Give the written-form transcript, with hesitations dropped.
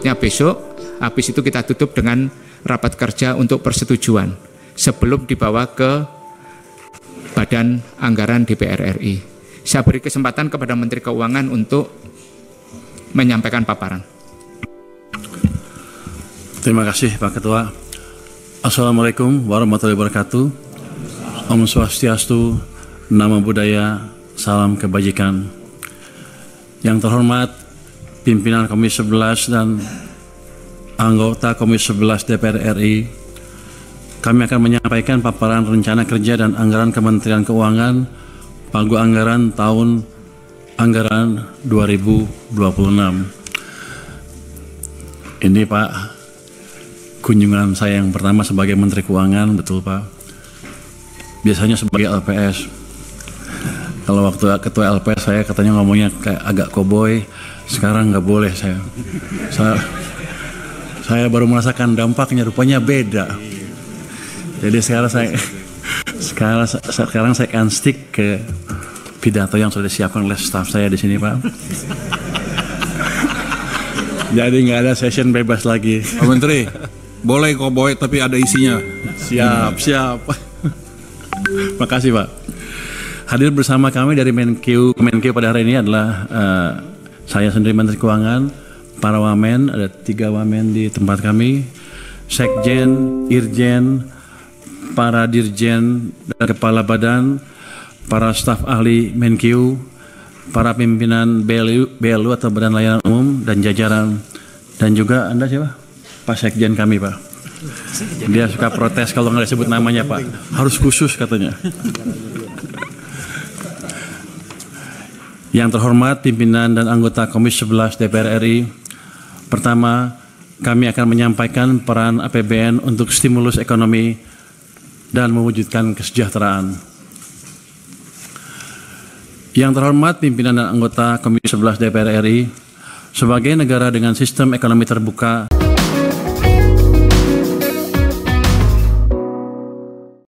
berikutnya besok, habis itu kita tutup dengan rapat kerja untuk persetujuan sebelum dibawa ke Badan Anggaran DPR RI. Saya beri kesempatan kepada Menteri Keuangan untuk menyampaikan paparan. Terima kasih Pak Ketua. Assalamualaikum warahmatullahi wabarakatuh. Om Swastiastu, Namo Buddhaya, salam kebajikan. Yang terhormat pimpinan Komisi 11 dan anggota Komisi 11 DPR RI, kami akan menyampaikan paparan rencana kerja dan anggaran Kementerian Keuangan Pagu Anggaran tahun anggaran 2026. Ini Pak, kunjungan saya yang pertama sebagai Menteri Keuangan, betul Pak. Biasanya sebagai LPS. Kalau waktu ketua LPS saya katanya ngomongnya kayak agak koboi, sekarang nggak boleh saya baru merasakan dampaknya, rupanya beda. Jadi sekarang saya akan stick ke pidato yang sudah disiapkan oleh staf saya di sini Pak. Jadi nggak ada session bebas lagi. Pak Menteri, boleh koboi tapi ada isinya. Siap. Makasih Pak. Hadir bersama kami dari Menkeu pada hari ini adalah saya sendiri Menteri Keuangan, para wamen, ada 3 wamen di tempat kami, sekjen, irjen, para dirjen dan kepala badan, para staf ahli Menkeu, para pimpinan BLU atau Badan Layanan Umum dan jajaran, dan juga Anda siapa? Pak Sekjen kami Pak. Dia suka protes kalau nggak disebut namanya Pak, harus khusus katanya. Yang terhormat pimpinan dan anggota Komisi 11 DPR RI, pertama kami akan menyampaikan peran APBN untuk stimulus ekonomi dan mewujudkan kesejahteraan. Yang terhormat pimpinan dan anggota Komisi 11 DPR RI, sebagai negara dengan sistem ekonomi terbuka